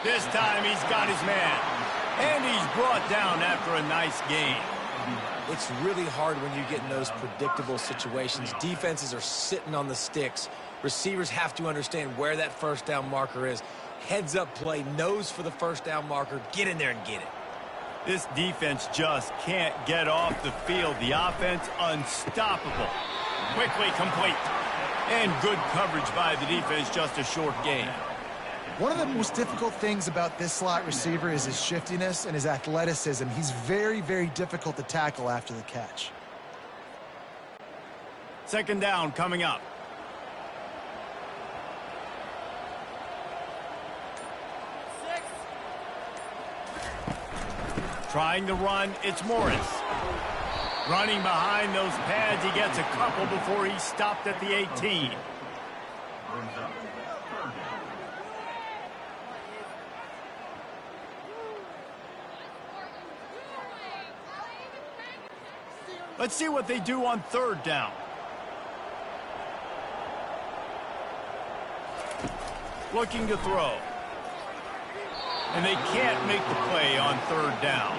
This time he's got his man. And he's brought down after a nice gain. It's really hard when you get in those predictable situations. Defenses are sitting on the sticks. Receivers have to understand where that first down marker is. Heads up play, nose for the first down marker. Get in there and get it. This defense just can't get off the field. The offense unstoppable. Quickly complete. And good coverage by the defense, just a short gain. One of the most difficult things about this slot receiver is his shiftiness and his athleticism. He's very, very difficult to tackle after the catch. Second down coming up. Trying to run, it's Morris. Running behind those pads, he gets a couple before he's stopped at the 18. Let's see what they do on third down. Looking to throw. And they can't make the play on third down.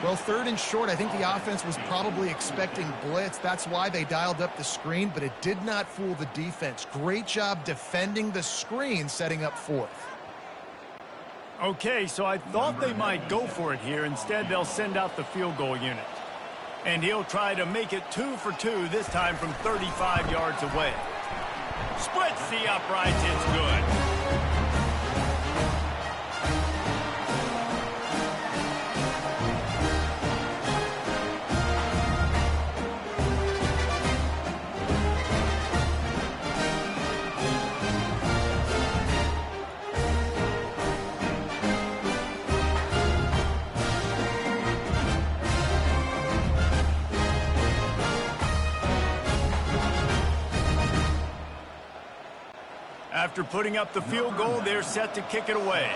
Well, third and short, I think the offense was probably expecting blitz. That's why they dialed up the screen, but it did not fool the defense. Great job defending the screen, setting up fourth. Okay, so I thought they might go for it here. Instead, they'll send out the field goal unit. And he'll try to make it 2 for 2, this time from 35 yards away. Splits the uprights, it's good. After putting up the field goal, they're set to kick it away.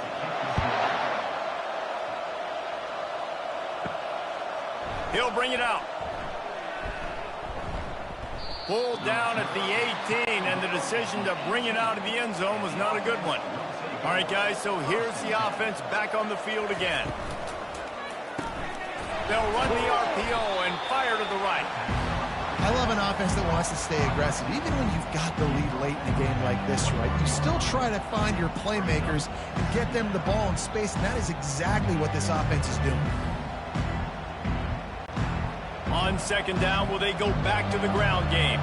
He'll bring it out. Pulled down at the 18, and the decision to bring it out of the end zone was not a good one. All right, guys, so here's the offense back on the field again. They'll run the RPO and fire to the right. I love an offense that wants to stay aggressive. Even when you've got the lead late in a game like this, right, you still try to find your playmakers and get them the ball in space, and that is exactly what this offense is doing. On second down, will they go back to the ground game?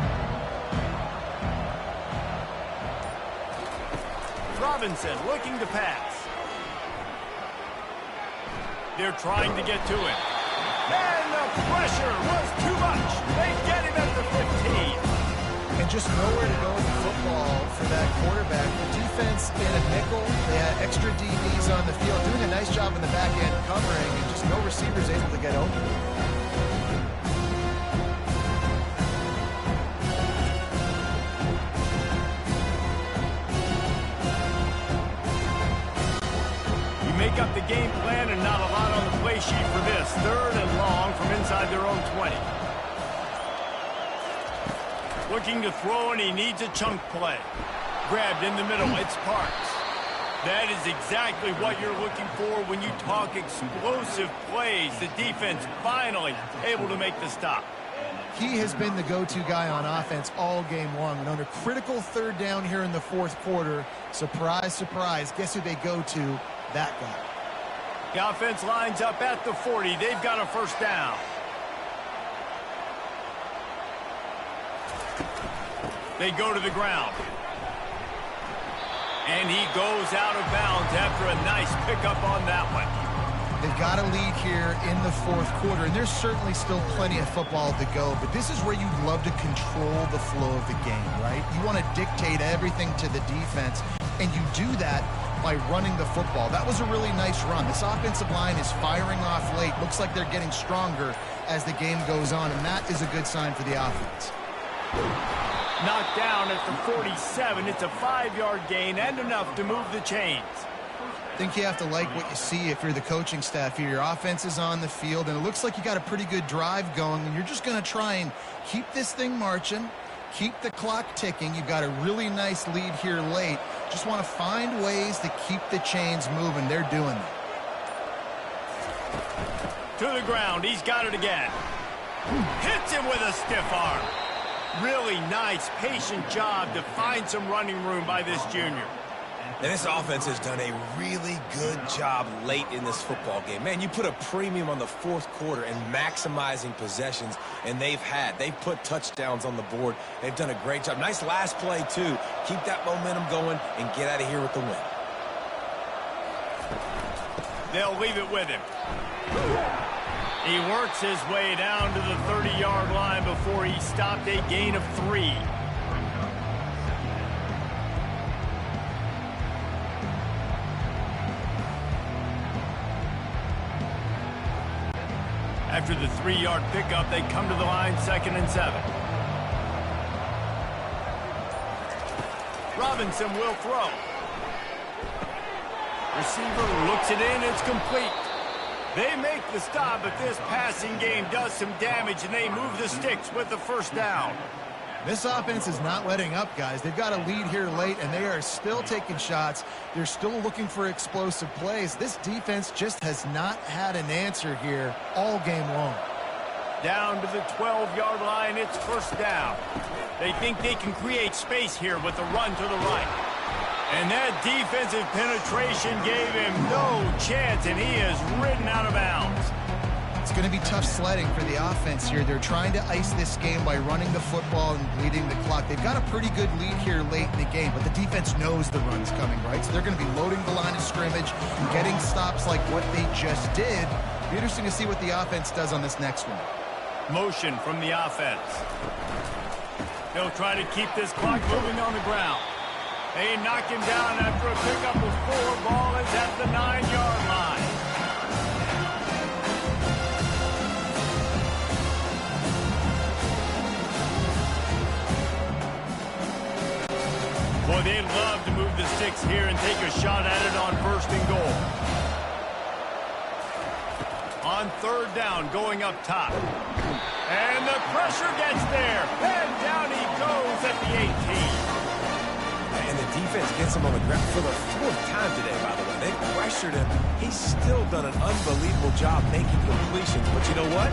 Robinson looking to pass. They're trying to get to it. And the pressure was too much. They get him at the 15. And just nowhere to go with the football for that quarterback. The defense in a nickel, they had extra DBs on the field, doing a nice job in the back end covering, and just no receivers able to get open. Make up the game plan and not a lot on the play sheet for this. Third and long from inside their own 20. Looking to throw, and he needs a chunk play. Grabbed in the middle. It's Parks. That is exactly what you're looking for when you talk explosive plays. The defense finally able to make the stop. He has been the go-to guy on offense all game long. And under critical third down here in the fourth quarter, surprise, surprise, guess who they go to? That guy. The offense lines up at the 40. They've got a first down. They go to the ground. And he goes out of bounds after a nice pickup on that one. They've got a lead here in the fourth quarter, and there's certainly still plenty of football to go, but this is where you'd love to control the flow of the game, right? You want to dictate everything to the defense, and you do that by running the football. That was a really nice run. This offensive line is firing off late. Looks like they're getting stronger as the game goes on, and that is a good sign for the offense. Knocked down at the 47. It's a 5-yard gain and enough to move the chains. I think you have to like what you see if you're the coaching staff here. Your offense is on the field, and it looks like you got a pretty good drive going, and you're just going to try and keep this thing marching, keep the clock ticking. You've got a really nice lead here late. Just want to find ways to keep the chains moving. They're doing that. To the ground. He's got it again. Hits him with a stiff arm. Really nice, patient job to find some running room by this junior. And this offense has done a really good job late in this football game. Man, you put a premium on the fourth quarter and maximizing possessions, and they've put touchdowns on the board. They've done a great job. Nice last play, too. Keep that momentum going and get out of here with the win. They'll leave it with him. He works his way down to the 30-yard line before he stopped, a gain of 3. After the 3-yard pickup, they come to the line, 2nd and 7. Robinson will throw. Receiver looks it in, it's complete. They make the stop, but this passing game does some damage, and they move the sticks with the first down. This offense is not letting up, guys. They've got a lead here late, and they are still taking shots. They're still looking for explosive plays. This defense just has not had an answer here all game long. Down to the 12-yard line, it's first down. They think they can create space here with the run to the right. And that defensive penetration gave him no chance, and he is ridden out of bounds. It's going to be tough sledding for the offense here. They're trying to ice this game by running the football and bleeding the clock. They've got a pretty good lead here late in the game, but the defense knows the run's coming, right? So they're going to be loading the line of scrimmage, getting stops like what they just did. Be interesting to see what the offense does on this next one. Motion from the offense. They'll try to keep this clock moving on the ground. They knock him down after a pickup of 4. Ball is at the 9-yard line. Boy, they'd love to move the sticks here and take a shot at it on 1st and goal. On 3rd down, going up top. And the pressure gets there. And down he goes at the 18. And the defense gets him on the ground for the 4th time today, by the way. They pressured him. He's still done an unbelievable job making completions. But you know what?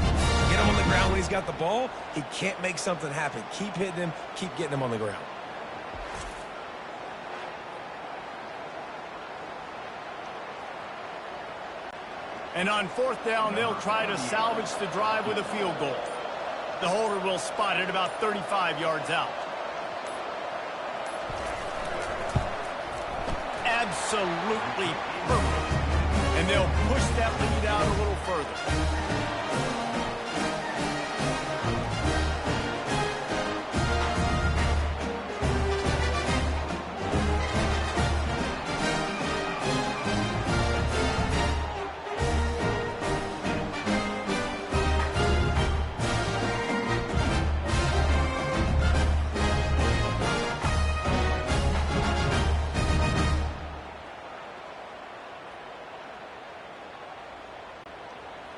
Get him on the ground when he's got the ball. He can't make something happen. Keep hitting him. Keep getting him on the ground. And on 4th down, they'll try to salvage the drive with a field goal. The holder will spot it about 35 yards out. Absolutely perfect. And they'll push that lead out a little further.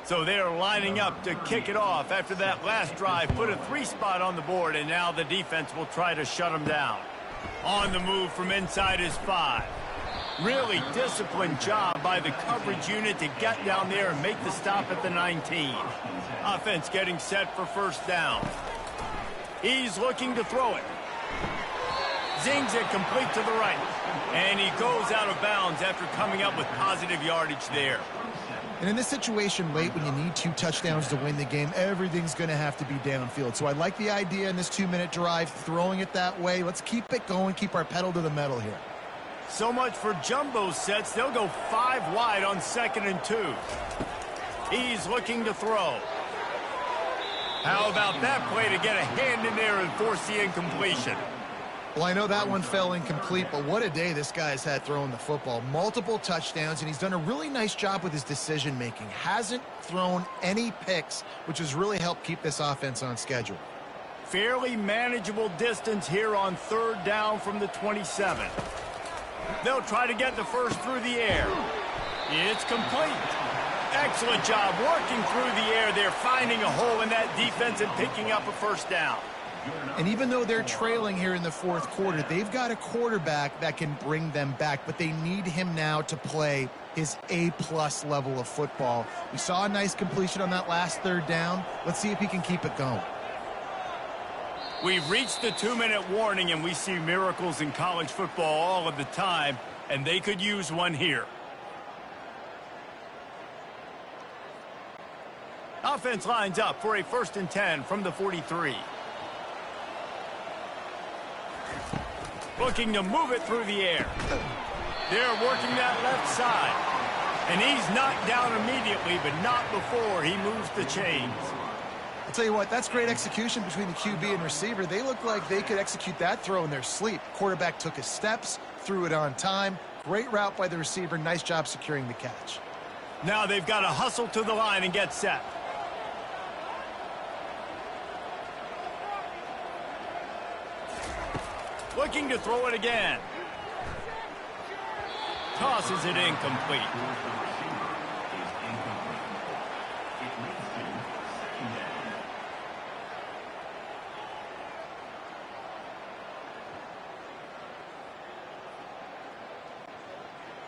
So they're lining up to kick it off after that last drive. Put a 3 spot on the board, and now the defense will try to shut them down. On the move from inside his 5. Really disciplined job by the coverage unit to get down there and make the stop at the 19. Offense getting set for 1st down. He's looking to throw it. Zings it complete to the right. And he goes out of bounds after coming up with positive yardage there. And in this situation late when you need 2 touchdowns to win the game, everything's going to have to be downfield. So I like the idea in this 2-minute drive, throwing it that way. Let's keep it going, keep our pedal to the metal here. So much for jumbo sets. They'll go 5 wide on 2nd and 2. He's looking to throw. How about that play to get a hand in there and force the incompletion? Well, I know that one fell incomplete, but what a day this guy's had throwing the football. Multiple touchdowns, and he's done a really nice job with his decision-making. Hasn't thrown any picks, which has really helped keep this offense on schedule. Fairly manageable distance here on 3rd down from the 27. They'll try to get the first through the air. It's complete. Excellent job working through the air. They're finding a hole in that defense and picking up a 1st down. And even though they're trailing here in the fourth quarter, they've got a quarterback that can bring them back, but they need him now to play his A-plus level of football. We saw a nice completion on that last third down. Let's see if he can keep it going. We've reached the 2-minute warning, and we see miracles in college football all of the time, and they could use one here. Offense lines up for a 1st and 10 from the 43. Looking to move it through the air. They're working that left side. And he's knocked down immediately, but not before he moves the chains. I'll tell you what, that's great execution between the QB and receiver. They look like they could execute that throw in their sleep. Quarterback took his steps, threw it on time. Great route by the receiver. Nice job securing the catch. Now they've got to hustle to the line and get set. Looking to throw it again. Tosses it incomplete.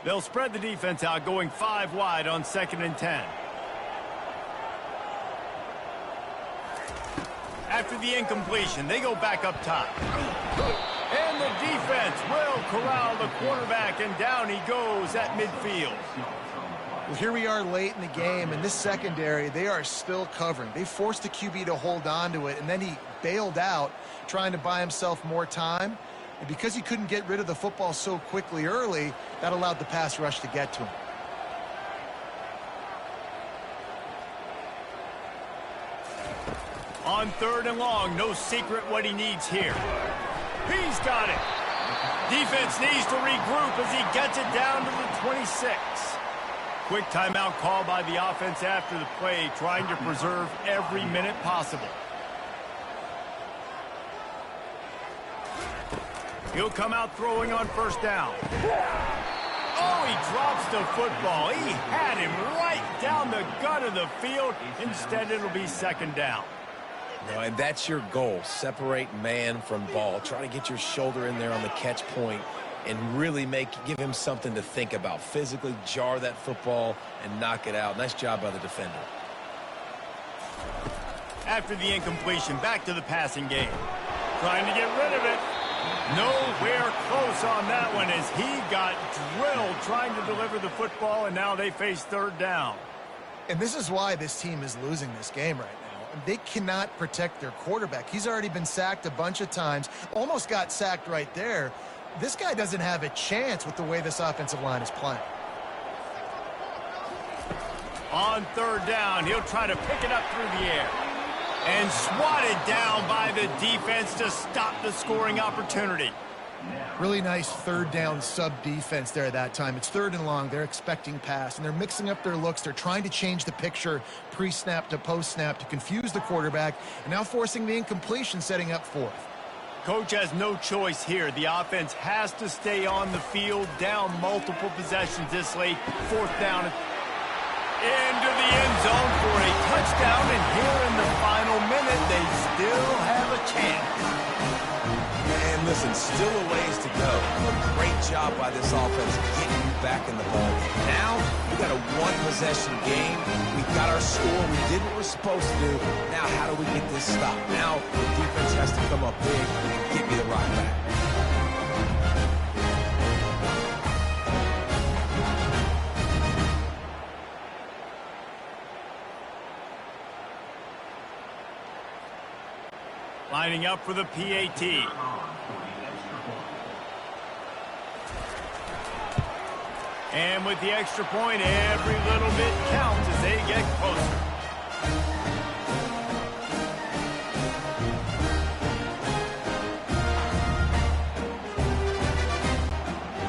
They'll spread the defense out, going 5 wide on 2nd and 10. After the incompletion, they go back up top. And the defense will corral the quarterback, and down he goes at midfield. Well, here we are late in the game, and this secondary, they are still covering. They forced the QB to hold on to it, and then he bailed out, trying to buy himself more time. And because he couldn't get rid of the football so quickly early, that allowed the pass rush to get to him. On 3rd and long, no secret what he needs here. He's got it. Defense needs to regroup as he gets it down to the 26. Quick timeout call by the offense after the play, trying to preserve every minute possible. He'll come out throwing on 1st down. Oh, he drops the football. He had him right down the gut of the field. Instead, it'll be 2nd down. No, and that's your goal. Separate man from ball. Try to get your shoulder in there on the catch point and really give him something to think about. Physically jar that football and knock it out. Nice job by the defender. After the incompletion, back to the passing game. Trying to get rid of it. Nowhere close on that one as he got drilled trying to deliver the football, and now they face 3rd down. And this is why this team is losing this game right now. They cannot protect their quarterback. He's already been sacked a bunch of times, almost got sacked right there. This guy doesn't have a chance with the way this offensive line is playing. On 3rd down, he'll try to pick it up through the air. And swatted down by the defense to stop the scoring opportunity. Really nice 3rd down sub-defense there that time. It's 3rd and long. They're expecting pass, and they're mixing up their looks. They're trying to change the picture pre-snap to post-snap to confuse the quarterback, and now forcing the incompletion, setting up 4th. Coach has no choice here. The offense has to stay on the field, down multiple possessions this late. 4th down. Into the end zone for a touchdown, and here in the final minute, they still have a chance. And listen, still a ways to go. A great job by this offense getting you back in the ball. Now, we got a 1-possession game. We got our score. We did what we're supposed to do. Now, how do we get this stopped? Now, the defense has to come up big and give me the rock back. Lining up for the PAT. And with the extra point, every little bit counts as they get closer.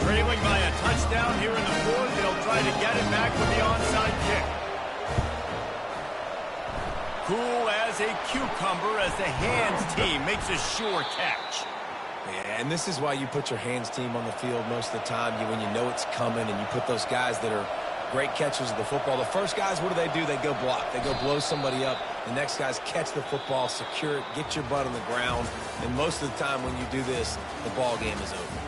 Trailing by a touchdown here in the 4th. They'll try to get it back with the onside kick. Cool as a cucumber as the hands team makes a sure catch. Yeah, and this is why you put your hands team on the field most of the time. When you know it's coming and you put those guys that are Great catchers of the football. The first guys, what do? They go block. They go blow somebody up. The next guys catch the football, secure it, get your butt on the ground. And most of the time when you do this, the ball game is over.